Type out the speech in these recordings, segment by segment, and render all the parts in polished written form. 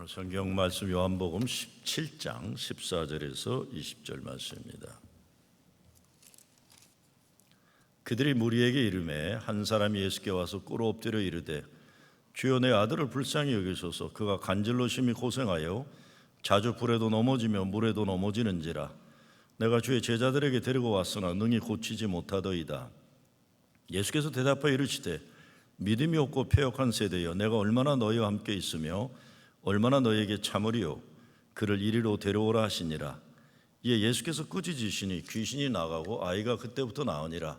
오늘 성경 말씀 요한복음 17장 14절에서 20절 말씀입니다. 그들이 무리에게 이르매 한 사람이 예수께 와서 꿇어 엎드려 이르되 주여 내 아들을 불쌍히 여기소서. 그가 간질로 심히 고생하여 자주 불에도 넘어지며 물에도 넘어지는지라. 내가 주의 제자들에게 데리고 왔으나 능히 고치지 못하더이다. 예수께서 대답하여 이르시되 믿음이 없고 패역한 세대여, 내가 얼마나 너희와 함께 있으며 얼마나 너희에게 참으리요. 그를 이리로 데려오라 하시니라. 이에 예수께서 꾸짖으시니 귀신이 나가고 아이가 그때부터 나으니라.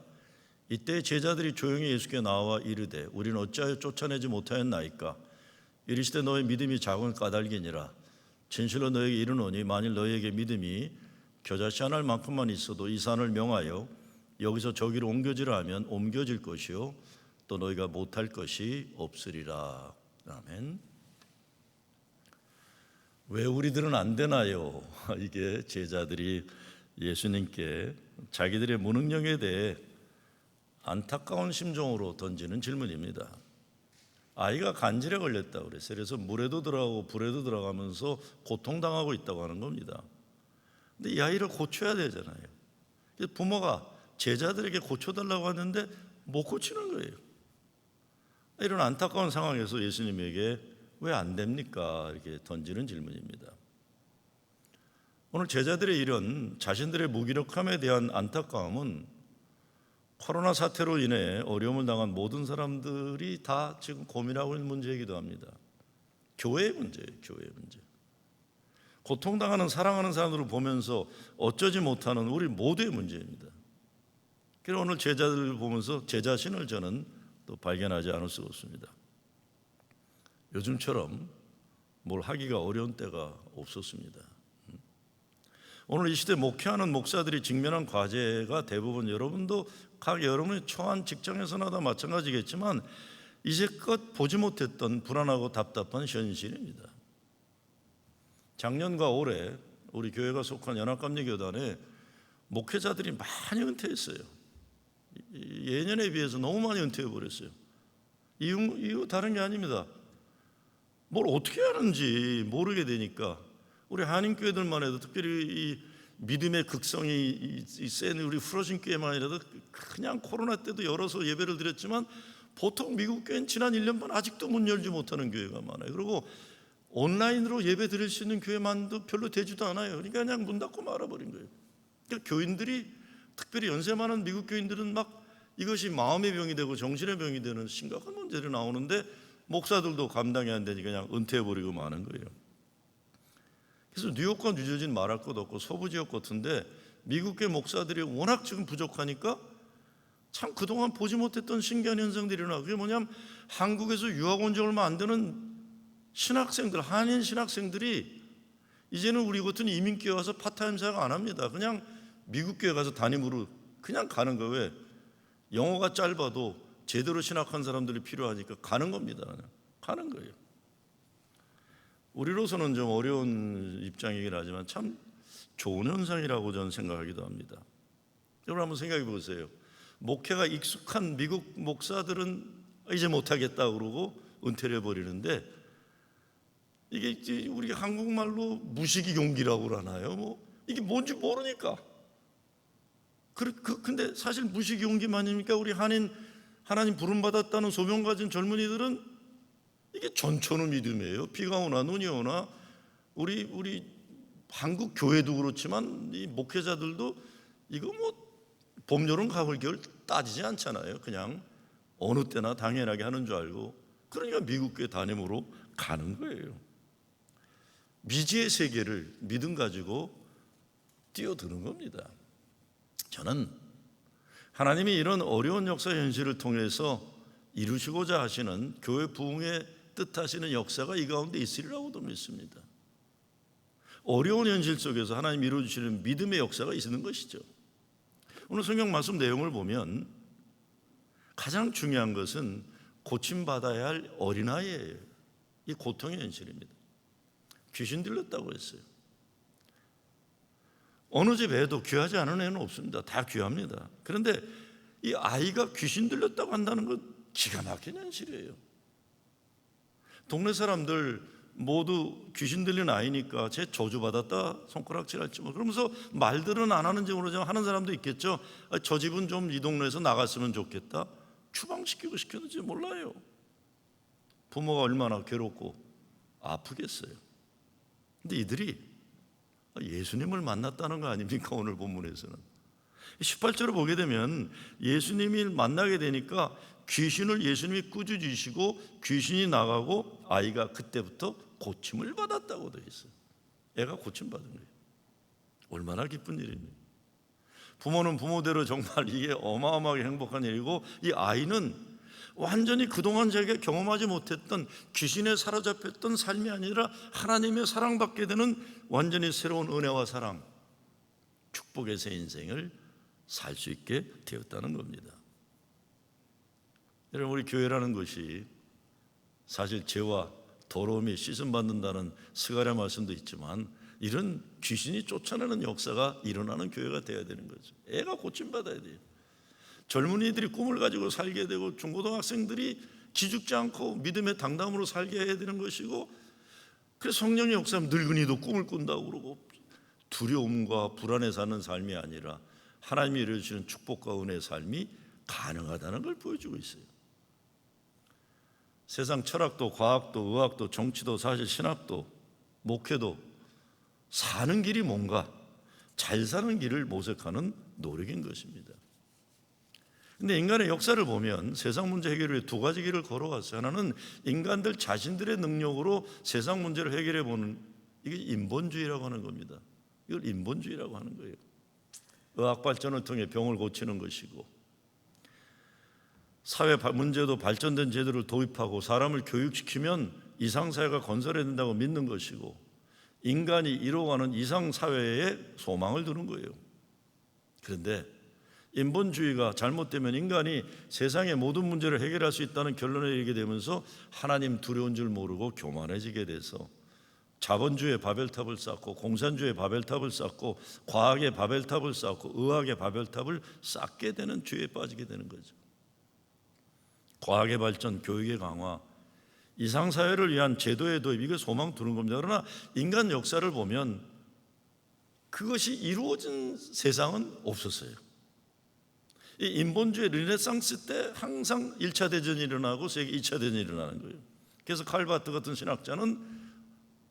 이때 제자들이 조용히 예수께 나와 이르되 우리는 어찌하여 쫓아내지 못하였나이까. 이르시되 너희 믿음이 작은 까닭이니라. 진실로 너희에게 이르노니 만일 너희에게 믿음이 겨자씨 한 알 만큼만 있어도 이 산을 명하여 여기서 저기로 옮겨지라 하면 옮겨질 것이요 또 너희가 못할 것이 없으리라. 아멘. 왜 우리들은 안 되나요? 이게 제자들이 예수님께 자기들의 무능력에 대해 안타까운 심정으로 던지는 질문입니다. 아이가 간질에 걸렸다고 그랬어요. 그래서 물에도 들어가고 불에도 들어가면서 고통당하고 있다고 하는 겁니다. 근데 이 아이를 고쳐야 되잖아요. 그래서 부모가 제자들에게 고쳐달라고 하는데 못 고치는 거예요. 이런 안타까운 상황에서 예수님에게 왜 안 됩니까? 이렇게 던지는 질문입니다. 오늘 제자들의 이런 자신들의 무기력함에 대한 안타까움은 코로나 사태로 인해 어려움을 당한 모든 사람들이 다 지금 고민하고 있는 문제이기도 합니다. 교회의 문제예요. 교회의 문제. 고통당하는 사랑하는 사람들을 보면서 어쩌지 못하는 우리 모두의 문제입니다. 그래서 오늘 제자들을 보면서 제 자신을 저는 또 발견하지 않을 수가 없습니다. 요즘처럼 뭘 하기가 어려운 때가 없었습니다. 오늘 이 시대 목회하는 목사들이 직면한 과제가 대부분 여러분도 각 여러분이 처한 직장에서나 다 마찬가지겠지만 이제껏 보지 못했던 불안하고 답답한 현실입니다. 작년과 올해 우리 교회가 속한 연합감리교단에 목회자들이 많이 은퇴했어요. 예년에 비해서 너무 많이 은퇴해버렸어요. 이유 다른 게 아닙니다. 뭘 어떻게 하는지 모르게 되니까 우리 한인교회들만 해도 특별히 이 믿음의 극성이 센 우리 후러신 교회만이라도 그냥 코로나 때도 열어서 예배를 드렸지만 보통 미국 교회는 지난 1년 반 아직도 문 열지 못하는 교회가 많아요. 그리고 온라인으로 예배 드릴 수 있는 교회만도 별로 되지도 않아요. 그러니까 그냥 문 닫고 말아버린 거예요. 그러니까 교인들이 특별히 연세 많은 미국 교인들은 막 이것이 마음의 병이 되고 정신의 병이 되는 심각한 문제들이 나오는데 목사들도 감당이 안 되니까 그냥 은퇴해버리고 마는 거예요. 그래서 뉴욕과 뉴저지는 말할 것 없고 서부 지역 같은데 미국의 목사들이 워낙 지금 부족하니까 참 그동안 보지 못했던 신기한 현상들이 일어나고, 그게 뭐냐면 한국에서 유학 온 지 얼마 안 되는 신학생들, 한인 신학생들이 이제는 우리 같은 이민교회 와서 파타임 사역 안 합니다. 그냥 미국 교회 가서 담임으로 그냥 가는 거예요. 왜? 영어가 짧아도 제대로 신학한 사람들이 필요하니까 가는 겁니다. 그냥 가는 거예요. 우리로서는 좀 어려운 입장이긴 하지만 참 좋은 현상이라고 저는 생각하기도 합니다. 여러분 한번 생각해 보세요. 목회가 익숙한 미국 목사들은 이제 못하겠다 그러고 은퇴를 해버리는데 이게 이제 우리 한국말로 무식이 용기라고 그러나요? 뭐 이게 뭔지 모르니까. 근데 사실 무식이 용기만입니까? 우리 하나님 부름받았다는 소명 가진 젊은이들은 이게 전천후 믿음이에요. 비가 오나 눈이 오나 우리 한국 교회도 그렇지만 이 목회자들도 이거 뭐 봄, 여름, 가을, 겨울 따지지 않잖아요. 그냥 어느 때나 당연하게 하는 줄 알고, 그러니까 미국 교회 담임으로 가는 거예요. 미지의 세계를 믿음 가지고 뛰어드는 겁니다. 저는 하나님이 이런 어려운 역사 현실을 통해서 이루시고자 하시는 교회 부흥의 뜻하시는 역사가 이 가운데 있으리라고도 믿습니다. 어려운 현실 속에서 하나님 이루어주시는 믿음의 역사가 있는 것이죠. 오늘 성경 말씀 내용을 보면 가장 중요한 것은 고침받아야 할 어린아이예요. 이 고통의 현실입니다. 귀신 들렸다고 했어요. 어느 집에도 귀하지 않은 애는 없습니다. 다 귀합니다. 그런데 이 아이가 귀신 들렸다고 한다는 건 기가 막힌 현실이에요. 동네 사람들 모두 귀신 들린 아이니까 쟤 저주받았다 손가락질할지 뭐 그러면서 말들은 안 하는지 모르지만 하는 사람도 있겠죠. 저 집은 좀 이 동네에서 나갔으면 좋겠다. 추방시키고 시켰는지 몰라요. 부모가 얼마나 괴롭고 아프겠어요. 근데 이들이 예수님을 만났다는 거 아닙니까? 오늘 본문에서는 18절을 보게 되면 예수님을 만나게 되니까 귀신을 예수님이 꾸짖으시고 귀신이 나가고 아이가 그때부터 고침을 받았다고 되어 있어요. 애가 고침받은 거예요. 얼마나 기쁜 일입니까? 부모는 부모대로 정말 이게 어마어마하게 행복한 일이고, 이 아이는 완전히 그동안 자기가 경험하지 못했던 귀신에 사로잡혔던 삶이 아니라 하나님의 사랑받게 되는 완전히 새로운 은혜와 사랑, 축복의 새 인생을 살 수 있게 되었다는 겁니다. 여러분, 우리 교회라는 것이 사실 죄와 더러움이 씻음받는다는 스가랴 말씀도 있지만 이런 귀신이 쫓아내는 역사가 일어나는 교회가 되어야 되는 거죠. 애가 고침받아야 돼요. 젊은이들이 꿈을 가지고 살게 되고 중고등학생들이 기죽지 않고 믿음의 당담으로 살게 해야 되는 것이고, 그래서 성령의 역사는 늙은이도 꿈을 꾼다고 그러고 두려움과 불안에 사는 삶이 아니라 하나님이 이루어주시는 축복과 은혜의 삶이 가능하다는 걸 보여주고 있어요. 세상 철학도 과학도 의학도 정치도 사실 신학도 목회도 사는 길이 뭔가 잘 사는 길을 모색하는 노력인 것입니다. 근데 인간의 역사를 보면 세상 문제 해결을 위해 두 가지 길을 걸어왔어요. 하나는 인간들 자신들의 능력으로 세상 문제를 해결해 보는, 이게 인본주의라고 하는 겁니다. 이걸 인본주의라고 하는 거예요. 의학 발전을 통해 병을 고치는 것이고, 사회 문제도 발전된 제도를 도입하고 사람을 교육시키면 이상사회가 건설해야 된다고 믿는 것이고, 인간이 이루어가는 이상사회에 소망을 두는 거예요. 그런데 인본주의가 잘못되면 인간이 세상의 모든 문제를 해결할 수 있다는 결론에 이르게 되면서 하나님 두려운 줄 모르고 교만해지게 돼서 자본주의의 바벨탑을 쌓고 공산주의의 바벨탑을 쌓고 과학의 바벨탑을 쌓고 의학의 바벨탑을 쌓게 되는 죄에 빠지게 되는 거죠. 과학의 발전, 교육의 강화, 이상사회를 위한 제도의 도입, 이게 소망 두는 겁니다. 그러나 인간 역사를 보면 그것이 이루어진 세상은 없었어요. 이 인본주의 르네상스 때 항상 1차 대전이 일어나고 세계 2차 대전이 일어나는 거예요. 그래서 칼 바트 같은 신학자는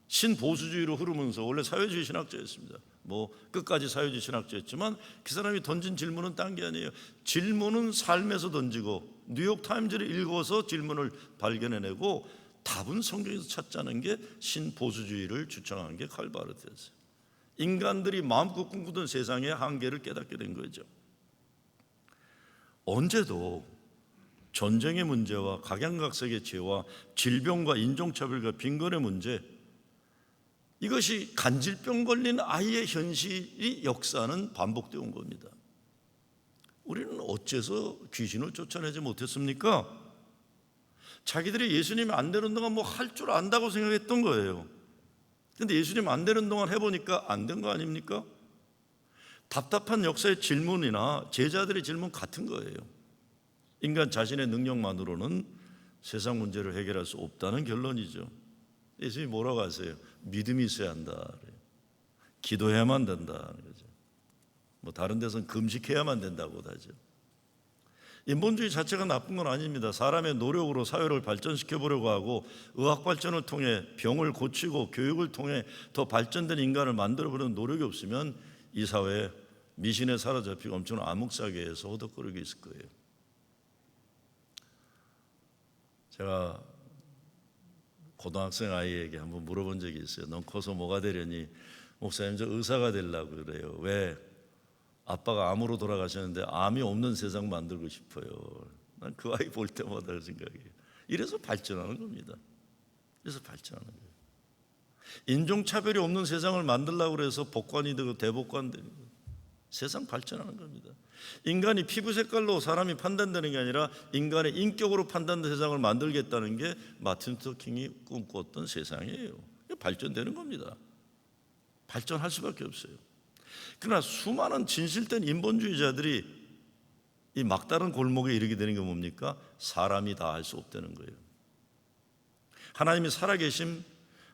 신보수주의로 흐르면서, 원래 사회주의 신학자였습니다. 뭐 끝까지 사회주의 신학자였지만 그 사람이 던진 질문은 딴 게 아니에요. 질문은 삶에서 던지고 뉴욕 타임즈를 읽어서 질문을 발견해내고 답은 성경에서 찾자는 게 신보수주의를 주창한 게 칼 바트였어요. 인간들이 마음껏 꿈꾸던 세상의 한계를 깨닫게 된 거죠. 언제도 전쟁의 문제와 각양각색의 죄와 질병과 인종차별과 빈곤의 문제, 이것이 간질병 걸린 아이의 현실이 역사는 반복되어 온 겁니다. 우리는 어째서 귀신을 쫓아내지 못했습니까? 자기들이 예수님이 안 되는 동안 뭐 할 줄 안다고 생각했던 거예요. 그런데 예수님 안 되는 동안 해보니까 안 된 거 아닙니까? 답답한 역사의 질문이나 제자들의 질문 같은 거예요. 인간 자신의 능력만으로는 세상 문제를 해결할 수 없다는 결론이죠. 예수님이 뭐라고 하세요? 믿음이 있어야 한다. 기도해야만 된다. 뭐 다른 데서는 금식해야만 된다고 하죠. 인본주의 자체가 나쁜 건 아닙니다. 사람의 노력으로 사회를 발전시켜 보려고 하고 의학 발전을 통해 병을 고치고 교육을 통해 더 발전된 인간을 만들어 보려는 노력이 없으면 이 사회에 미신에 사로잡히고 엄청난 암흑사계에서 호덕거리고 있을 거예요. 제가 고등학생 아이에게 한번 물어본 적이 있어요. 넌 커서 뭐가 되려니? 목사님, 저 의사가 되려고 그래요. 왜? 아빠가 암으로 돌아가셨는데 암이 없는 세상 만들고 싶어요. 난 그 아이 볼 때마다 그 생각이에요. 이래서 발전하는 겁니다. 그래서 발전하는 거예요. 인종차별이 없는 세상을 만들려고 해서 복관이 되고 대복관 되는 거예요. 세상 발전하는 겁니다. 인간이 피부 색깔로 사람이 판단되는 게 아니라 인간의 인격으로 판단된 세상을 만들겠다는 게 마틴 루터 킹이 꿈꿨던 세상이에요. 발전되는 겁니다. 발전할 수밖에 없어요. 그러나 수많은 진실된 인본주의자들이 이 막다른 골목에 이르게 되는 게 뭡니까? 사람이 다 할 수 없다는 거예요. 하나님이 살아계심,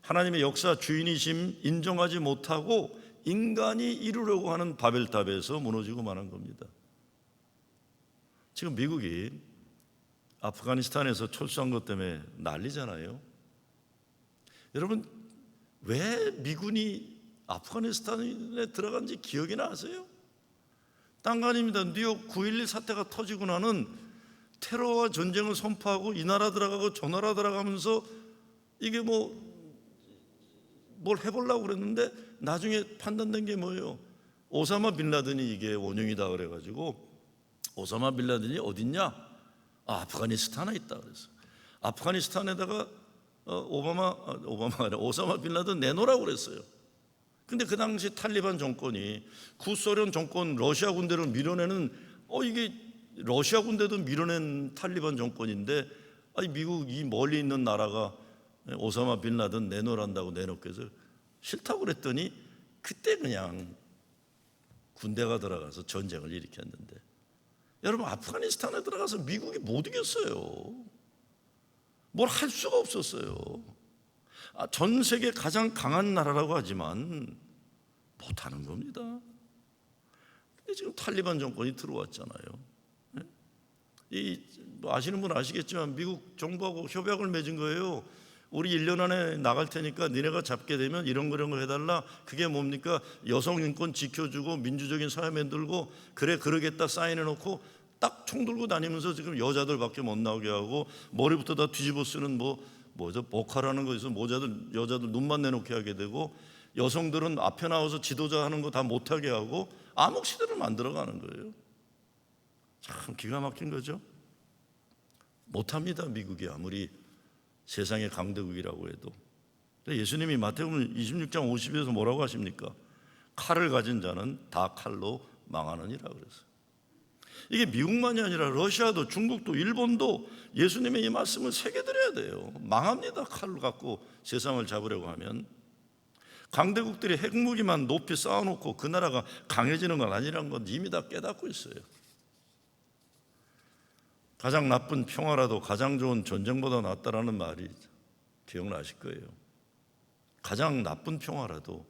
하나님의 역사 주인이심 인정하지 못하고 인간이 이루려고 하는 바벨탑에서 무너지고 마는 겁니다. 지금 미국이 아프가니스탄에서 철수한 것 때문에 난리잖아요. 여러분, 왜 미군이 아프가니스탄에 들어간지 기억이 나세요? 딴 거 아닙니다. 뉴욕 9.11 사태가 터지고 나는 테러와 전쟁을 선포하고 이 나라 들어가고 저 나라 들어가면서 이게 뭘 해보려고 그랬는데 나중에 판단된 게 뭐예요? 오사마 빌라든이 이게 원흉이다 그래가지고, 오사마 빌라든이 어딨냐? 아프가니스탄에 있다 그랬어. 아프가니스탄에다가 오사마 빌라든 내놓으라고 그랬어요. 근데 그 당시 탈리반 정권이 구소련 정권 러시아 군대를 밀어내는, 이게 러시아 군대도 밀어낸 탈리반 정권인데, 미국 이 멀리 있는 나라가 오사마 빌라든 내놓으란다고 내놓게 해서 싫다고 그랬더니 그때 그냥 군대가 들어가서 전쟁을 일으켰는데, 여러분, 아프가니스탄에 들어가서 미국이 못 이겼어요. 뭘 할 수가 없었어요. 전 세계 가장 강한 나라라고 하지만 못하는 겁니다. 근데 지금 탈리반 정권이 들어왔잖아요. 아시는 분은 아시겠지만 미국 정부하고 협약을 맺은 거예요. 우리 1년 안에 나갈 테니까 니네가 잡게 되면 이런 거 해달라. 그게 뭡니까? 여성 인권 지켜주고 민주적인 사회 만들고, 그래 그러겠다 사인해놓고 딱 총 들고 다니면서 지금 여자들밖에 못 나오게 하고, 머리부터 다 뒤집어 쓰는 목화라는 거에서 여자들 눈만 내놓게 하게 되고, 여성들은 앞에 나와서 지도자 하는 거 다 못하게 하고 암흑 시대를 만들어가는 거예요. 참 기가 막힌 거죠. 못합니다. 미국이 아무리 세상의 강대국이라고 해도. 예수님이 마태복음 26장 50에서 뭐라고 하십니까? 칼을 가진 자는 다 칼로 망하느니라 그랬어요. 이게 미국만이 아니라 러시아도, 중국도, 일본도 예수님의 이 말씀을 새겨드려야 돼요. 망합니다. 칼을 갖고 세상을 잡으려고 하면. 강대국들이 핵무기만 높이 쌓아놓고 그 나라가 강해지는 건 아니라는 건 이미 다 깨닫고 있어요. 가장 나쁜 평화라도 가장 좋은 전쟁보다 낫다라는 말이 기억나실 거예요. 가장 나쁜 평화라도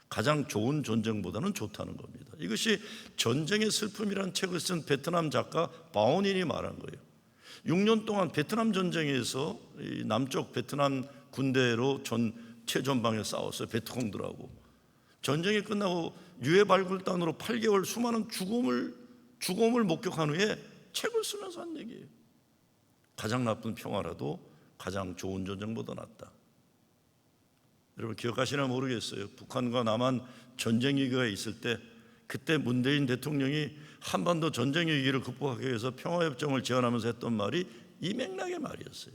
가장 좋은 전쟁보다는 좋다는 겁니다. 이것이 전쟁의 슬픔이라는 책을 쓴 베트남 작가 바오닌이 말한 거예요. 6년 동안 베트남 전쟁에서 남쪽 베트남 군대로 최전방에 싸웠어요. 베트콩들하고. 전쟁이 끝나고 유해 발굴단으로 8개월 수많은 죽음을 목격한 후에 책을 쓰면서 한 얘기예요. 가장 나쁜 평화라도 가장 좋은 전쟁보다 낫다. 여러분 기억하시나 모르겠어요. 북한과 남한 전쟁 위기가 있을 때, 그때 문재인 대통령이 한반도 전쟁 위기를 극복하기 위해서 평화협정을 제안하면서 했던 말이 이 맥락의 말이었어요.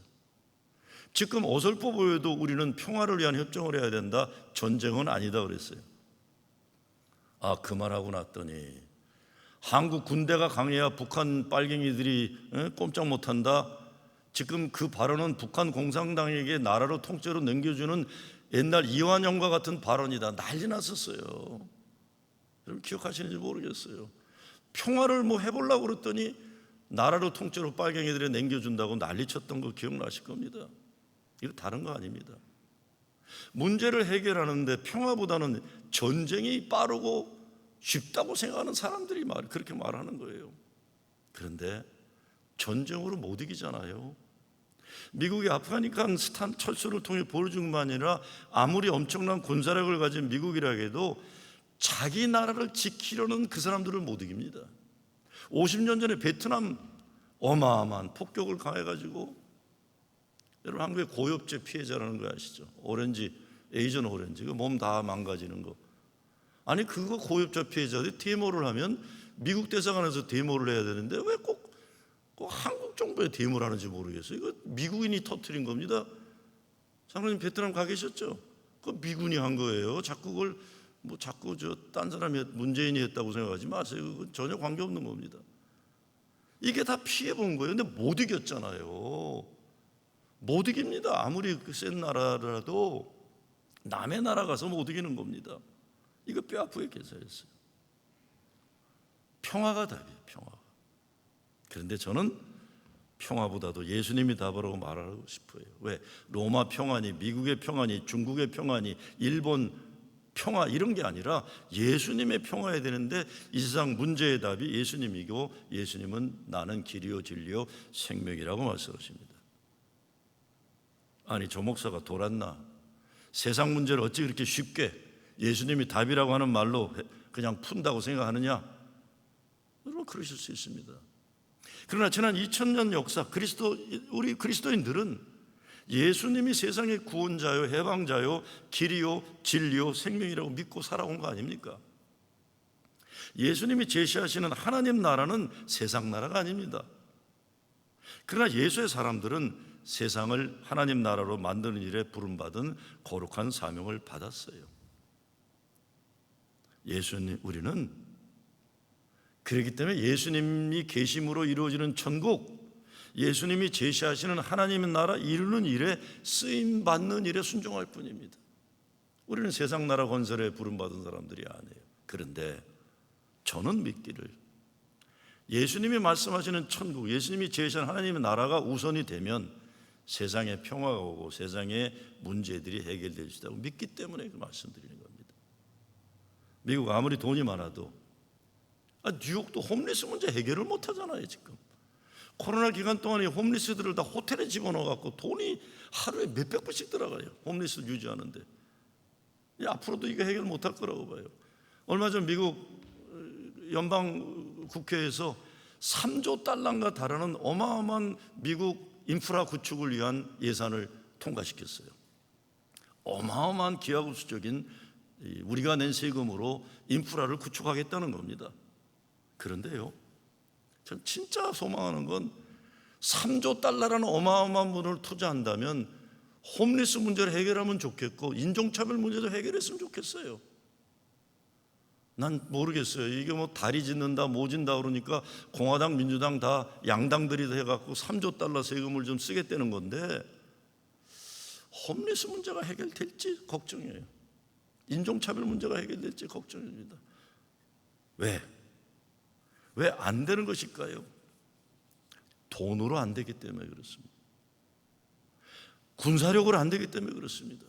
지금 어설퍼 보여도 우리는 평화를 위한 협정을 해야 된다, 전쟁은 아니다 그랬어요. 그 말하고 났더니 한국 군대가 강해야 북한 빨갱이들이 꼼짝 못한다. 지금 그 발언은 북한 공산당에게 나라로 통째로 넘겨주는 옛날 이완용과 같은 발언이다. 난리 났었어요. 여러분 기억하시는지 모르겠어요. 평화를 해보려고 그랬더니 나라로 통째로 빨갱이들에 넘겨준다고 난리쳤던 거 기억나실 겁니다. 이거 다른 거 아닙니다. 문제를 해결하는데 평화보다는 전쟁이 빠르고 쉽다고 생각하는 사람들이 그렇게 말하는 거예요. 그런데 전쟁으로 못 이기잖아요. 미국이 아프가니스탄 철수를 통해 보여준 것만 아니라 아무리 엄청난 군사력을 가진 미국이라 해도 자기 나라를 지키려는 그 사람들을 못 이깁니다. 50년 전에 베트남 어마어마한 폭격을 가해가지고, 여러분 한국의 고엽제 피해자라는 거 아시죠? 에이전 오렌지, 그 몸 다 망가지는 거. 아니 그거 고엽제 피해자들이 데모를 하면 미국 대사관에서 데모를 해야 되는데 왜 꼭 한국 정부에 데모를 하는지 모르겠어요. 이거 미국인이 터뜨린 겁니다. 장로님 베트남 가 계셨죠? 그거 미군이 한 거예요. 자꾸 그걸 딴 사람이 문재인이 했다고 생각하지 마세요. 그건 전혀 관계없는 겁니다. 이게 다 피해 본 거예요. 근데 못 이겼잖아요. 못 이깁니다. 아무리 센 나라라도 남의 나라 가서 못 이기는 겁니다. 이거 뼈 아프게 계산했어요. 평화가 답이에요. 평화. 그런데 저는 평화보다도 예수님이 답이라고 말하고 싶어요. 왜? 로마 평화니, 미국의 평화니, 중국의 평화니, 일본 평화 이런 게 아니라 예수님의 평화여야 되는데 이 세상 문제의 답이 예수님이고 예수님은 나는 길이요 진리요 생명이라고 말씀하십니다. 아니 저 목사가 돌았나? 세상 문제를 어찌 그렇게 쉽게 예수님이 답이라고 하는 말로 그냥 푼다고 생각하느냐? 여러분 그러실 수 있습니다. 그러나 지난 2000년 역사 우리 그리스도인들은 예수님이 세상의 구원자요 해방자요 길이요 진리요 생명이라고 믿고 살아온 거 아닙니까? 예수님이 제시하시는 하나님 나라는 세상 나라가 아닙니다. 그러나 예수의 사람들은 세상을 하나님 나라로 만드는 일에 부름받은 거룩한 사명을 받았어요. 우리는 그렇기 때문에 예수님이 계심으로 이루어지는 천국, 예수님이 제시하시는 하나님의 나라 이루는 일에 쓰임받는 일에 순종할 뿐입니다. 우리는 세상 나라 건설에 부름받은 사람들이 아니에요. 그런데 저는 믿기를 예수님이 말씀하시는 천국, 예수님이 제시한 하나님의 나라가 우선이 되면 세상에 평화가 오고 세상의 문제들이 해결될 수 있다고 믿기 때문에 그 말씀드리는 겁니다. 미국 아무리 돈이 많아도 뉴욕도 홈리스 문제 해결을 못하잖아요. 지금 코로나 기간 동안에 홈리스들을 다 호텔에 집어넣어갖고 돈이 하루에 몇백 불씩 들어가요. 홈리스를 유지하는데 앞으로도 이거 해결 못할 거라고 봐요. 얼마 전 미국 연방 국회에서 3조 달러인가 달하는 어마어마한 미국 인프라 구축을 위한 예산을 통과시켰어요. 어마어마한 기하급수적인 우리가 낸 세금으로 인프라를 구축하겠다는 겁니다. 그런데요, 전 진짜 소망하는 건 3조 달러라는 어마어마한 돈을 투자한다면 홈리스 문제를 해결하면 좋겠고 인종차별 문제도 해결했으면 좋겠어요. 난 모르겠어요. 이게 뭐 다리 짓는다 뭐 짓는다 그러니까 공화당 민주당 다 양당들이 해갖고 3조 달러 세금을 좀 쓰겠다는 건데 홈리스 문제가 해결될지 걱정이에요. 인종차별 문제가 해결될지 걱정입니다. 왜 안 되는 것일까요? 돈으로 안 되기 때문에 그렇습니다. 군사력으로 안 되기 때문에 그렇습니다.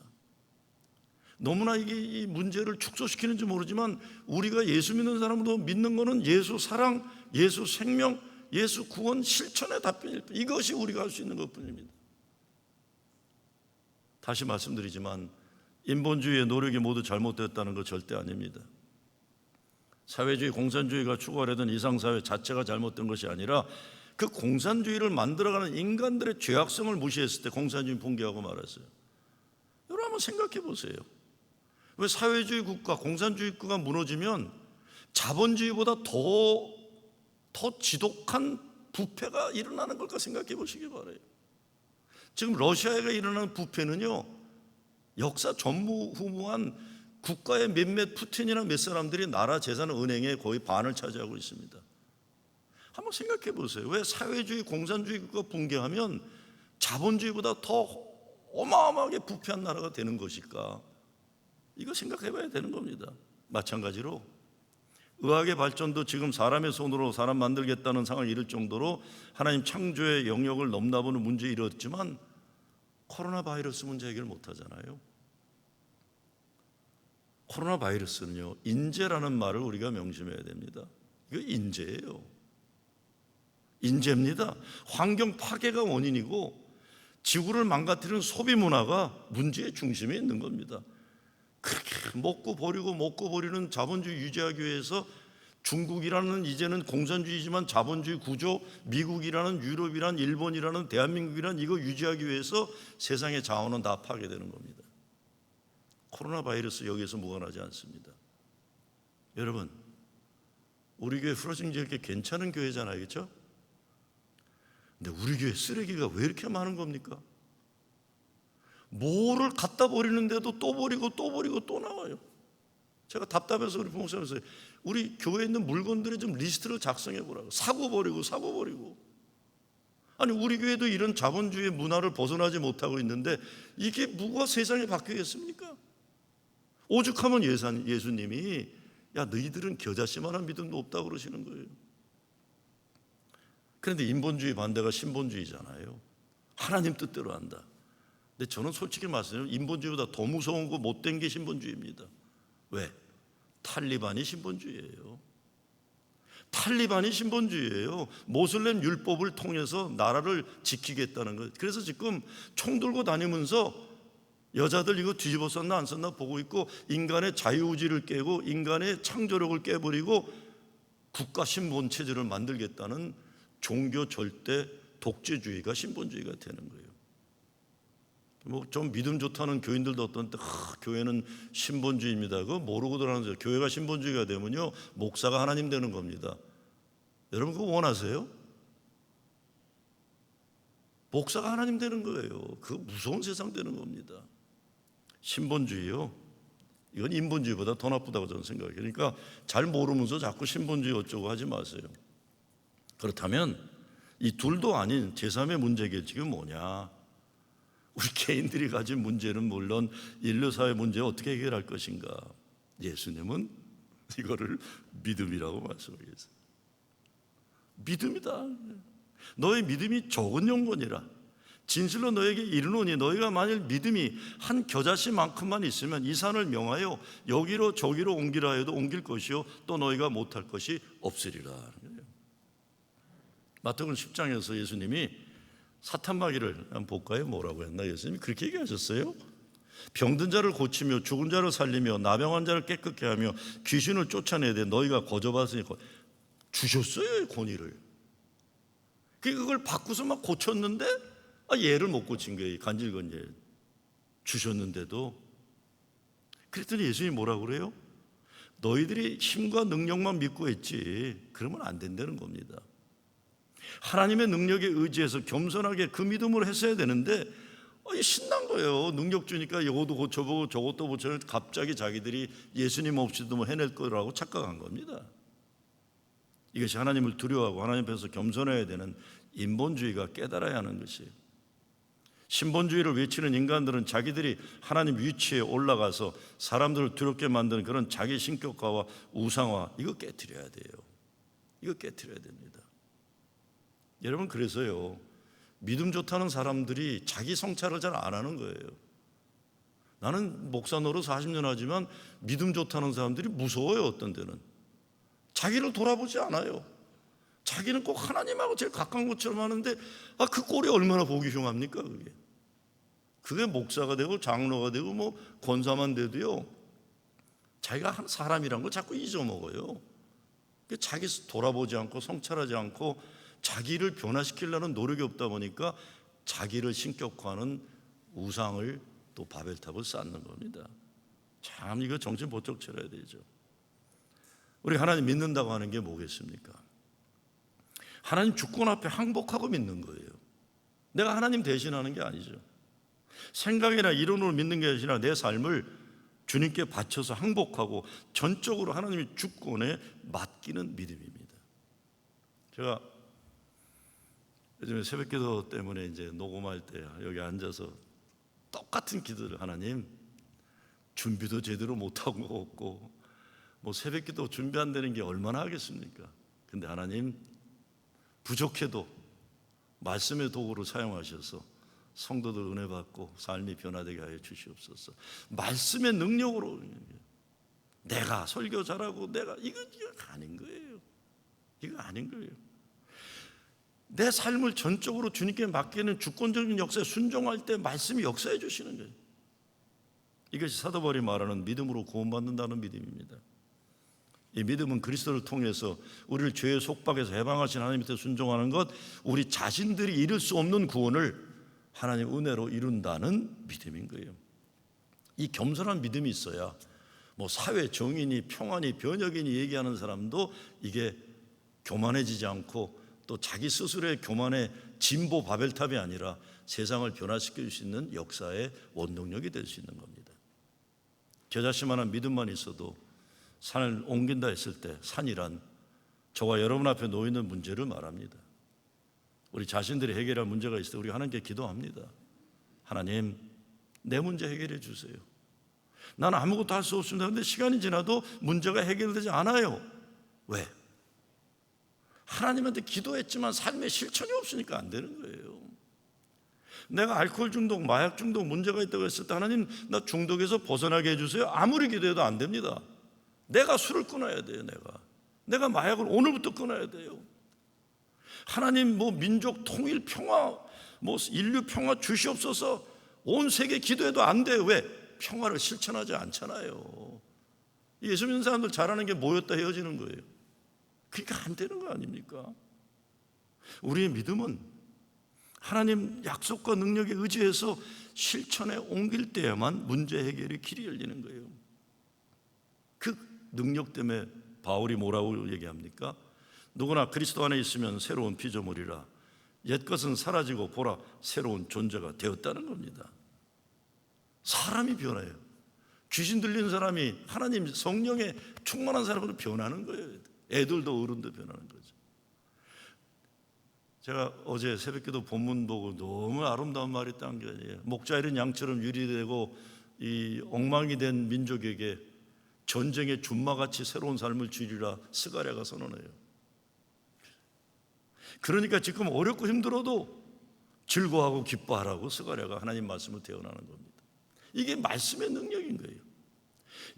너무나 이 문제를 축소시키는지 모르지만 우리가 예수 믿는 사람도 믿는 것은 예수 사랑, 예수 생명, 예수 구원 실천의 답변일 뿐. 이것이 우리가 할 수 있는 것뿐입니다. 다시 말씀드리지만 인본주의의 노력이 모두 잘못되었다는 것 절대 아닙니다. 사회주의, 공산주의가 추구하려던 이상사회 자체가 잘못된 것이 아니라 그 공산주의를 만들어가는 인간들의 죄악성을 무시했을 때 공산주의 붕괴하고 말았어요. 여러분 한번 생각해 보세요. 왜 사회주의 국가, 공산주의 국가가 무너지면 자본주의보다 더 지독한 부패가 일어나는 걸까 생각해 보시기 바라요. 지금 러시아가 일어나는 부패는요, 역사 전무후무한 국가의 몇몇 푸틴이나 몇 사람들이 나라 재산 은행의 거의 반을 차지하고 있습니다. 한번 생각해 보세요. 왜 사회주의, 공산주의 국가 붕괴하면 자본주의보다 더 어마어마하게 부패한 나라가 되는 것일까? 이거 생각해 봐야 되는 겁니다. 마찬가지로 의학의 발전도 지금 사람의 손으로 사람 만들겠다는 상황을 이룰 정도로 하나님 창조의 영역을 넘나보는 문제에 이르렀지만 코로나 바이러스 문제 해결 못하잖아요. 코로나 바이러스는요, 인재라는 말을 우리가 명심해야 됩니다. 이거 인재예요. 인재입니다. 환경 파괴가 원인이고 지구를 망가뜨리는 소비 문화가 문제의 중심에 있는 겁니다. 그렇게 먹고 버리는 자본주의 유지하기 위해서 중국이라는 이제는 공산주의지만 자본주의 구조, 미국이라는, 유럽이란, 일본이라는, 대한민국이란 이거 유지하기 위해서 세상의 자원은 다 파괴되는 겁니다. 코로나 바이러스 여기에서 무관하지 않습니다. 여러분, 우리 교회 프로징 이렇게 괜찮은 교회잖아요, 그렇죠? 근데 우리 교회 쓰레기가 왜 이렇게 많은 겁니까? 뭐를 갖다 버리는데도 또 버리고 또 나와요. 제가 답답해서 우리 부목사님한테 우리 교회에 있는 물건들의 좀 리스트를 작성해 보라고. 사고 버리고. 아니 우리 교회도 이런 자본주의 문화를 벗어나지 못하고 있는데 이게 뭐가 세상에 바뀌겠습니까? 오죽하면 예수님이 야 너희들은 겨자씨만한 믿음도 없다고 그러시는 거예요. 그런데 인본주의 반대가 신본주의잖아요. 하나님 뜻대로 한다. 근데 저는 솔직히 말씀드리면 인본주의보다 더 무서운 거 못된 게 신본주의입니다. 왜? 탈리반이 신본주의예요. 탈리반이 신본주의예요. 모슬렘 율법을 통해서 나라를 지키겠다는 거예요. 그래서 지금 총 들고 다니면서 여자들 이거 뒤집어 썼나 안 썼나 보고 있고, 인간의 자유의지를 깨고 인간의 창조력을 깨버리고 국가 신본 체제를 만들겠다는 종교 절대 독재주의가 신본주의가 되는 거예요. 뭐 좀 믿음 좋다는 교인들도 어떤 때 교회는 신본주의입니다. 그거 모르고 들어가는 거죠. 교회가 신본주의가 되면요, 목사가 하나님 되는 겁니다. 여러분 그거 원하세요? 목사가 하나님 되는 거예요. 그거 무서운 세상 되는 겁니다. 신본주의요, 이건 인본주의보다 더 나쁘다고 저는 생각해요. 그러니까 잘 모르면서 자꾸 신본주의 어쩌고 하지 마세요. 그렇다면 이 둘도 아닌 제3의 문제 해결책이 뭐냐? 우리 개인들이 가진 문제는 물론 인류 사회 문제 어떻게 해결할 것인가? 예수님은 이거를 믿음이라고 말씀하셨어요. 믿음이다. 너의 믿음이 적은 영혼이라 진실로 너에게 이르노니, 너희가 만일 믿음이 한 겨자씨만큼만 있으면 이 산을 명하여 여기로 저기로 옮기라 해도 옮길 것이요 또 너희가 못할 것이 없으리라. 마태복음 10장에서 예수님이 사탄마귀를 한번 볼까요? 뭐라고 했나? 예수님이 그렇게 얘기하셨어요. 병든 자를 고치며 죽은 자를 살리며 나병한 자를 깨끗게 하며 귀신을 쫓아내야 돼. 너희가 거저받으니 주셨어요, 권위를. 그걸 바꾸서 막 고쳤는데 얘를 못 고친 거예요. 간질건 얘 주셨는데도. 그랬더니 예수님이 뭐라고 그래요? 너희들이 힘과 능력만 믿고 했지 그러면 안 된다는 겁니다. 하나님의 능력에 의지해서 겸손하게 그 믿음으로 했어야 되는데 신난 거예요. 능력 주니까 이것도 고쳐보고 저것도 고쳐보고 갑자기 자기들이 예수님 없이도 뭐 해낼 거라고 착각한 겁니다. 이것이 하나님을 두려워하고 하나님 앞에서 겸손해야 되는 인본주의가 깨달아야 하는 것이에요. 신본주의를 외치는 인간들은 자기들이 하나님 위치에 올라가서 사람들을 두렵게 만드는 그런 자기 신격화와 우상화, 이거 깨트려야 돼요. 이거 깨트려야 됩니다. 여러분, 그래서요, 믿음 좋다는 사람들이 자기 성찰을 잘 안 하는 거예요. 나는 목사 노릇 40년 하지만 믿음 좋다는 사람들이 무서워요. 어떤 데는 자기를 돌아보지 않아요. 자기는 꼭 하나님하고 제일 가까운 것처럼 하는데 그 꼴이 얼마나 보기 흉합니까? 그게 목사가 되고 장로가 되고 뭐 권사만 돼도요, 자기가 사람이란 걸 자꾸 잊어먹어요. 자기 돌아보지 않고 성찰하지 않고 자기를 변화시키려는 노력이 없다 보니까 자기를 신격화하는 우상을 또 바벨탑을 쌓는 겁니다. 참 이거 정신 번쩍 차려야 되죠. 우리 하나님 믿는다고 하는 게 뭐겠습니까? 하나님 주권 앞에 항복하고 믿는 거예요. 내가 하나님 대신하는 게 아니죠. 생각이나 이론으로 믿는 게 아니라 내 삶을 주님께 바쳐서 항복하고 전적으로 하나님의 주권에 맡기는 믿음입니다. 제가 요즘에 새벽기도 때문에 이제 녹음할 때 여기 앉아서 똑같은 기도를, 하나님 준비도 제대로 못하고 없고 뭐 새벽기도 준비한다는 게 얼마나 하겠습니까? 근데 하나님 부족해도 말씀의 도구로 사용하셔서 성도들 은혜 받고 삶이 변화되게 하여 주시옵소서. 말씀의 능력으로. 내가 설교 잘하고 내가 이거 아닌 거예요. 이거 아닌 거예요. 내 삶을 전적으로 주님께 맡기는 주권적인 역사에 순종할 때 말씀이 역사해 주시는 거예요. 이것이 사도 바울이 말하는 믿음으로 구원받는다는 믿음입니다. 이 믿음은 그리스도를 통해서 우리를 죄의 속박에서 해방하신 하나님께 순종하는 것, 우리 자신들이 이룰 수 없는 구원을 하나님 은혜로 이룬다는 믿음인 거예요. 이 겸손한 믿음이 있어야 뭐 사회 정의니 평안이 변혁이니 얘기하는 사람도 이게 교만해지지 않고 또 자기 스스로의 교만의 진보 바벨탑이 아니라 세상을 변화시킬 수 있는 역사의 원동력이 될 수 있는 겁니다. 겨자씨만한 믿음만 있어도 산을 옮긴다 했을 때 산이란 저와 여러분 앞에 놓이는 문제를 말합니다. 우리 자신들이 해결할 문제가 있을 때 우리 하나님께 기도합니다. 하나님, 내 문제 해결해 주세요. 나는 아무것도 할 수 없습니다. 그런데 시간이 지나도 문제가 해결되지 않아요. 왜? 하나님한테 기도했지만 삶에 실천이 없으니까 안 되는 거예요. 내가 알코올 중독, 마약 중독 문제가 있다고 했을 때 하나님 나 중독에서 벗어나게 해주세요. 아무리 기도해도 안 됩니다. 내가 술을 끊어야 돼요. 내가 마약을 오늘부터 끊어야 돼요. 하나님 민족 통일 평화 인류 평화 주시옵소서 온 세계 기도해도 안 돼요. 왜? 평화를 실천하지 않잖아요. 예수 믿는 사람들 잘하는 게 모였다 헤어지는 거예요. 그러니까 안 되는 거 아닙니까? 우리의 믿음은 하나님 약속과 능력에 의지해서 실천에 옮길 때에만 문제 해결의 길이 열리는 거예요. 그 능력 때문에 바울이 뭐라고 얘기합니까? 누구나 그리스도 안에 있으면 새로운 피조물이라 옛것은 사라지고 보라 새로운 존재가 되었다는 겁니다. 사람이 변해요. 귀신 들린 사람이 하나님 성령에 충만한 사람으로 변하는 거예요. 애들도 어른도 변하는 거죠. 제가 어제 새벽기도 본문 보고 너무 아름다운 말이 있다는 게 아니에요. 목자 잃은 양처럼 유리되고 이 엉망이 된 민족에게 전쟁의 준마같이 새로운 삶을 주리라 스가랴가 선언해요. 그러니까 지금 어렵고 힘들어도 즐거워하고 기뻐하라고 스가랴가 하나님 말씀을 대언하는 겁니다. 이게 말씀의 능력인 거예요.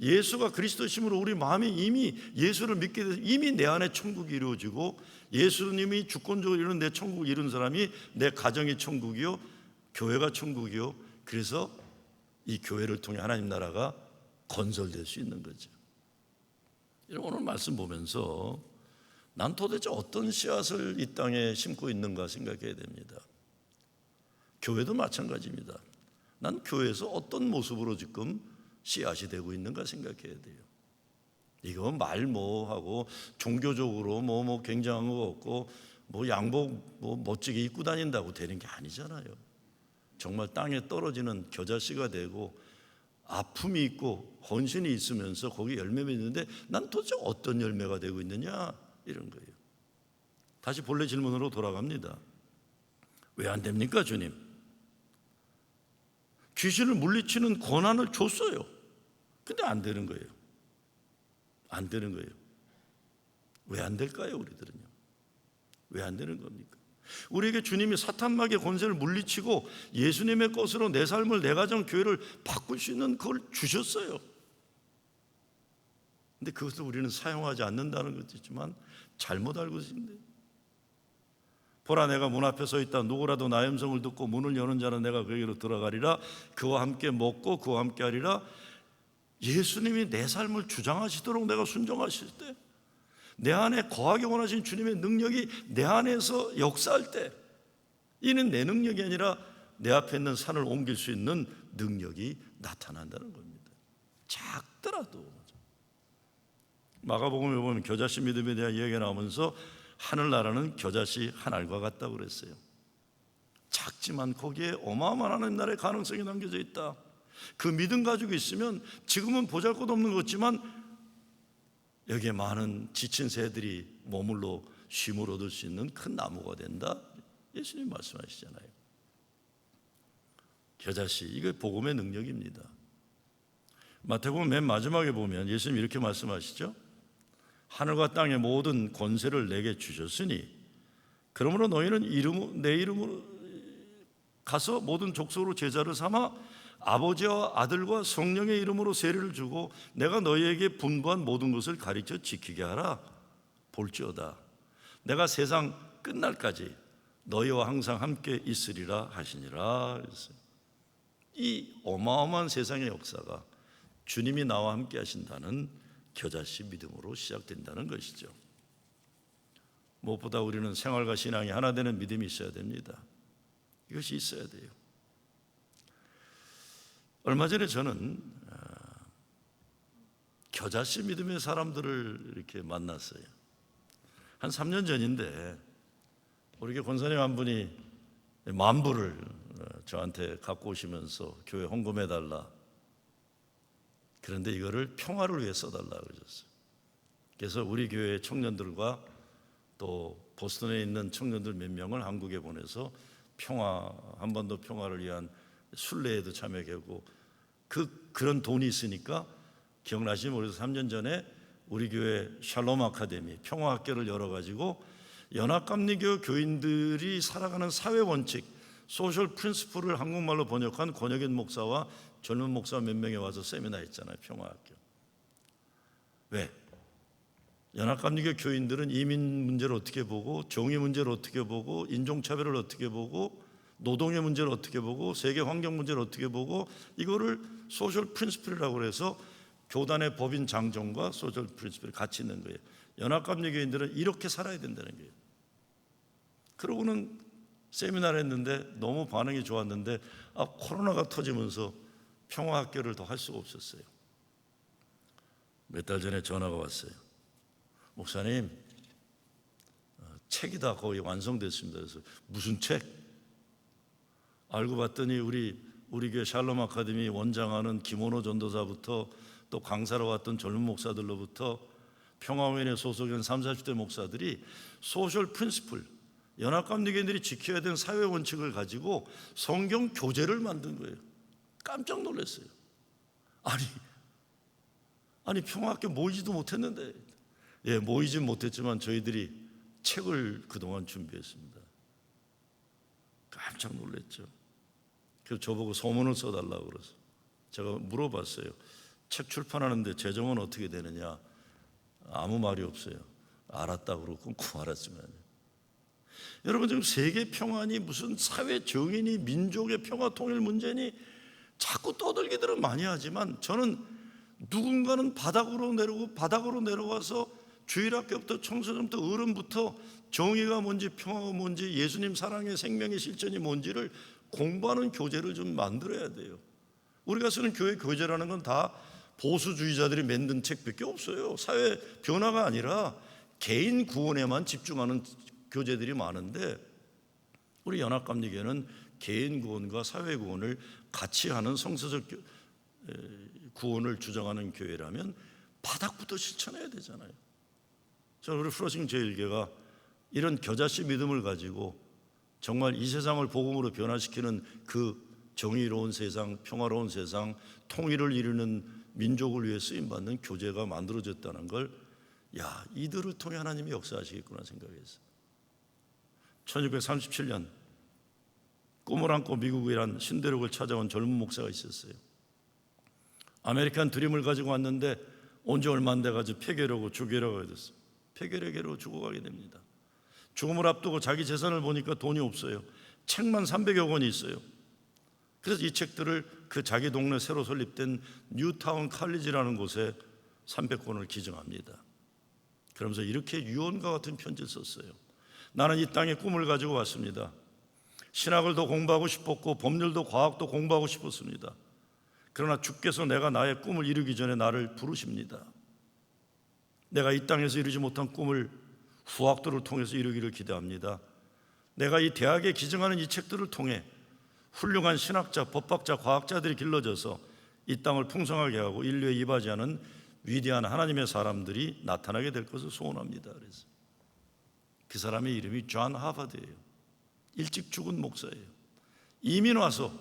예수가 그리스도심으로 우리 마음이 이미 예수를 믿게 돼서 이미 내 안에 천국이 이루어지고 예수님이 주권적으로 이루는 내 천국을 이룬 사람이 내 가정이 천국이요 교회가 천국이요 그래서 이 교회를 통해 하나님 나라가 건설될 수 있는 거죠. 오늘 말씀 보면서 난 도대체 어떤 씨앗을 이 땅에 심고 있는가 생각해야 됩니다. 교회도 마찬가지입니다. 난 교회에서 어떤 모습으로 지금 씨앗이 되고 있는가 생각해야 돼요. 이거 말 하고 종교적으로 굉장한 거 없고 양복 멋지게 입고 다닌다고 되는 게 아니잖아요. 정말 땅에 떨어지는 겨자씨가 되고 아픔이 있고 헌신이 있으면서 거기 열매 맺는데 난 도대체 어떤 열매가 되고 있느냐 이런 거예요. 다시 본래 질문으로 돌아갑니다. 왜 안 됩니까 주님? 귀신을 물리치는 권한을 줬어요. 근데 안 되는 거예요. 안 되는 거예요. 왜 안 될까요 우리들은요? 왜 안 되는 겁니까? 우리에게 주님이 사탄마귀의 권세를 물리치고 예수님의 것으로 내 삶을 내 가정 교회를 바꿀 수 있는 그걸 주셨어요. 근데 그것을 우리는 사용하지 않는다는 것도 있지만 잘못 알고 있는데 보라 내가 문 앞에 서 있다 누구라도 나의 음성을 듣고 문을 여는 자는 내가 그에게로 들어가리라 그와 함께 먹고 그와 함께 하리라. 예수님이 내 삶을 주장하시도록 내가 순종하실 때 내 안에 거하기 원하신 주님의 능력이 내 안에서 역사할 때 이는 내 능력이 아니라 내 앞에 있는 산을 옮길 수 있는 능력이 나타난다는 겁니다. 작더라도 마가복음에 보면 겨자씨 믿음에 대한 이야기가 나오면서 하늘나라는 겨자씨 한 알과 같다고 그랬어요. 작지만 거기에 어마어마한 하나님 나라의 가능성이 담겨져 있다. 그 믿음 가지고 있으면 지금은 보잘것없는 것 같지만 여기에 많은 지친 새들이 머물러 쉼을 얻을 수 있는 큰 나무가 된다. 예수님 말씀하시잖아요. 겨자씨, 이게 복음의 능력입니다. 마태복음 맨 마지막에 보면 예수님 이렇게 말씀하시죠. 하늘과 땅의 모든 권세를 내게 주셨으니 그러므로 너희는 내 이름으로 가서 모든 족속으로 제자를 삼아 아버지와 아들과 성령의 이름으로 세례를 주고 내가 너희에게 분부한 모든 것을 가르쳐 지키게 하라. 볼지어다 내가 세상 끝날까지 너희와 항상 함께 있으리라 하시니라. 이 어마어마한 세상의 역사가 주님이 나와 함께 하신다는 겨자씨 믿음으로 시작된다는 것이죠. 무엇보다 우리는 생활과 신앙이 하나 되는 믿음이 있어야 됩니다. 이것이 있어야 돼요. 얼마 전에 저는 겨자씨 믿음의 사람들을 이렇게 만났어요. 한 3년 전인데 우리 교회 권사님 한 분이 만불을 저한테 갖고 오시면서 교회 헌금해달라. 그런데 이거를 평화를 위해 써달라고 그러셨어요. 그래서 우리 교회 청년들과 또 보스턴에 있는 청년들 몇 명을 한국에 보내서 한반도 평화를 위한 순례에도 참여하게 하고 그런 돈이 있으니까 기억나시면 우리 3년 전에 우리 교회 샬롬 아카데미 평화학교를 열어가지고 연합감리교 교인들이 살아가는 사회 원칙, 소셜 프린시플을 한국말로 번역한 권혁인 목사와 젊은 목사 몇 명이 와서 세미나 했잖아요. 평화학교. 왜? 연합감리교 교인들은 이민 문제를 어떻게 보고, 정의 문제를 어떻게 보고, 인종차별을 어떻게 보고, 노동의 문제를 어떻게 보고, 세계 환경 문제를 어떻게 보고, 이거를 소셜 프린시플이라고 해서 교단의 법인 장정과 소셜 프린시플이 같이 있는 거예요. 연합감리교인들은 이렇게 살아야 된다는 거예요. 그러고는 세미나를 했는데 너무 반응이 좋았는데 코로나가 터지면서 평화학교를 더 할 수가 없었어요. 몇 달 전에 전화가 왔어요. 목사님, 책이 다 거의 완성됐습니다. 그래서 무슨 책? 알고 봤더니 우리 교회 샬롬 아카데미 원장하는 김원호 전도사부터 또 강사로 왔던 젊은 목사들로부터 평화원에 소속인 30, 40대 목사들이 소셜 프린시플, 연합감리교인들이 지켜야 되는 사회 원칙을 가지고 성경 교재를 만든 거예요. 깜짝 놀랐어요. 아니 평화학교 모이지도 못했는데, 예, 모이진 못했지만 저희들이 책을 그동안 준비했습니다. 깜짝 놀랐죠. 그래서 저보고 소문을 써달라고 그래서 제가 물어봤어요. 책 출판하는데 재정은 어떻게 되느냐? 아무 말이 없어요. 알았다고 그러고 끊고 말았지만요. 여러분, 지금 세계 평안이 무슨 사회 정의니 민족의 평화 통일 문제니 자꾸 떠들기들은 많이 하지만, 저는 누군가는 바닥으로 내려가서 주일학교부터 청소년부터 어른부터 정의가 뭔지 평화가 뭔지 예수님 사랑의 생명의 실천이 뭔지를 공부하는 교재를 좀 만들어야 돼요. 우리가 쓰는 교회 교재라는 건 다 보수주의자들이 만든 책밖에 없어요. 사회 변화가 아니라 개인 구원에만 집중하는 교재들이 많은데, 우리 연합감리교회는 개인 구원과 사회 구원을 같이 하는 성서적 구원을 주장하는 교회라면 바닥부터 실천해야 되잖아요. 저는 우리 플러싱 제1교회가 이런 겨자씨 믿음을 가지고 정말 이 세상을 복음으로 변화시키는 그 정의로운 세상, 평화로운 세상, 통일을 이루는 민족을 위해 쓰임받는 교재가 만들어졌다는 걸, 이들을 통해 하나님이 역사하시겠구나 생각했어요. 1937년 꿈을 안고 미국이란 신대륙을 찾아온 젊은 목사가 있었어요. 아메리칸 드림을 가지고 왔는데 온 지 얼마 안 돼가지고 폐결하고 죽으려고 됐어요. 폐결에게로 죽어가게 됩니다. 죽음을 앞두고 자기 재산을 보니까 돈이 없어요. 책만 300여 권이 있어요. 그래서 이 책들을 그 자기 동네 새로 설립된 뉴타운 칼리지라는 곳에 300권을 기증합니다. 그러면서 이렇게 유언과 같은 편지를 썼어요. 나는 이 땅에 꿈을 가지고 왔습니다. 신학을 더 공부하고 싶었고 법률도 과학도 공부하고 싶었습니다. 그러나 주께서 내가 나의 꿈을 이루기 전에 나를 부르십니다. 내가 이 땅에서 이루지 못한 꿈을 후학도를 통해서 이루기를 기대합니다. 내가 이 대학에 기증하는 이 책들을 통해 훌륭한 신학자, 법학자, 과학자들이 길러져서 이 땅을 풍성하게 하고 인류에 이바지하는 위대한 하나님의 사람들이 나타나게 될 것을 소원합니다. 그래서 그 사람의 이름이 존 하버드예요. 일찍 죽은 목사예요. 이민 와서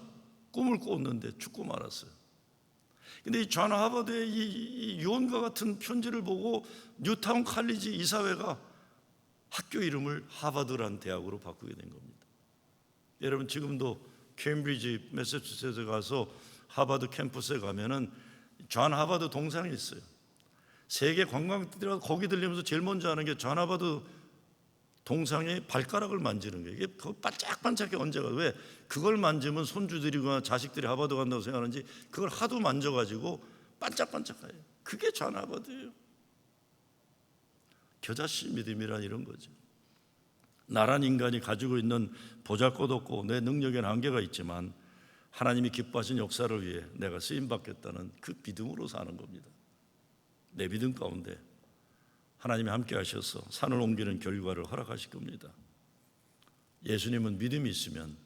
꿈을 꿨는데 죽고 말았어요. 근데 이 존 하버드의 이 유언과 같은 편지를 보고 뉴타운 칼리지 이사회가 학교 이름을 하버드라는 대학으로 바꾸게 된 겁니다. 여러분, 지금도 케임브리지 매사추세츠에 가서 하버드 캠퍼스에 가면은 존 하버드 동상이 있어요. 세계 관광객들이 거기 들리면서 제일 먼저 하는 게 존 하버드 동상의 발가락을 만지는 거예요. 이게 반짝반짝해. 언제가, 왜? 그걸 만지면 손주들이거나 자식들이 하버드 간다고 생각하는지 그걸 하도 만져가지고 반짝반짝해요. 그게 존 하버드예요. 겨자씨 믿음이란 이런 거죠. 나란 인간이 가지고 있는 보잘것없고 내 능력에는 한계가 있지만 하나님이 기뻐하신 역사를 위해 내가 쓰임받겠다는 그 믿음으로 사는 겁니다. 내 믿음 가운데 하나님이 함께 하셔서 산을 옮기는 결과를 허락하실 겁니다. 예수님은 믿음이 있으면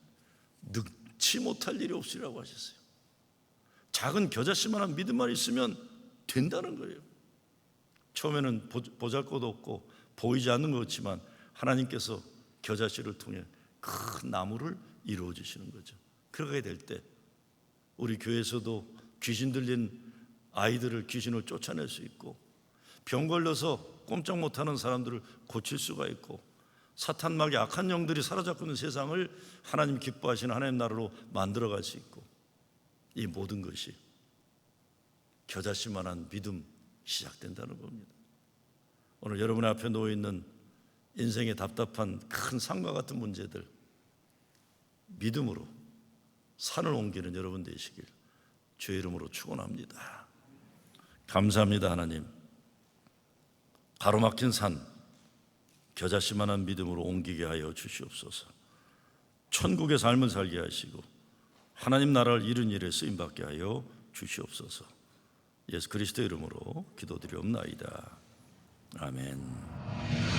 능치 못할 일이 없으리라고 하셨어요. 작은 겨자씨만한 믿음만 있으면 된다는 거예요. 처음에는 보잘것없고 보이지 않는 것 같지만 하나님께서 겨자씨를 통해 큰 나무를 이루어 주시는 거죠. 그러게 될 때 우리 교회에서도 귀신 들린 아이들을 귀신을 쫓아낼 수 있고, 병 걸려서 꼼짝 못하는 사람들을 고칠 수가 있고, 사탄막의 악한 영들이 사로잡고 있는 세상을 하나님 기뻐하시는 하나님 나라로 만들어갈 수 있고, 이 모든 것이 겨자씨만한 믿음 시작된다는 겁니다. 오늘 여러분 앞에 놓여 있는 인생의 답답한 큰 산과 같은 문제들, 믿음으로 산을 옮기는 여러분 되시길 주의 이름으로 축원합니다. 감사합니다. 하나님, 가로막힌 산 겨자씨만한 믿음으로 옮기게 하여 주시옵소서. 천국의 삶을 살게 하시고 하나님 나라를 이룬 일에 쓰임받게 하여 주시옵소서. 예수 그리스도의 이름으로 기도드리옵나이다. 아멘.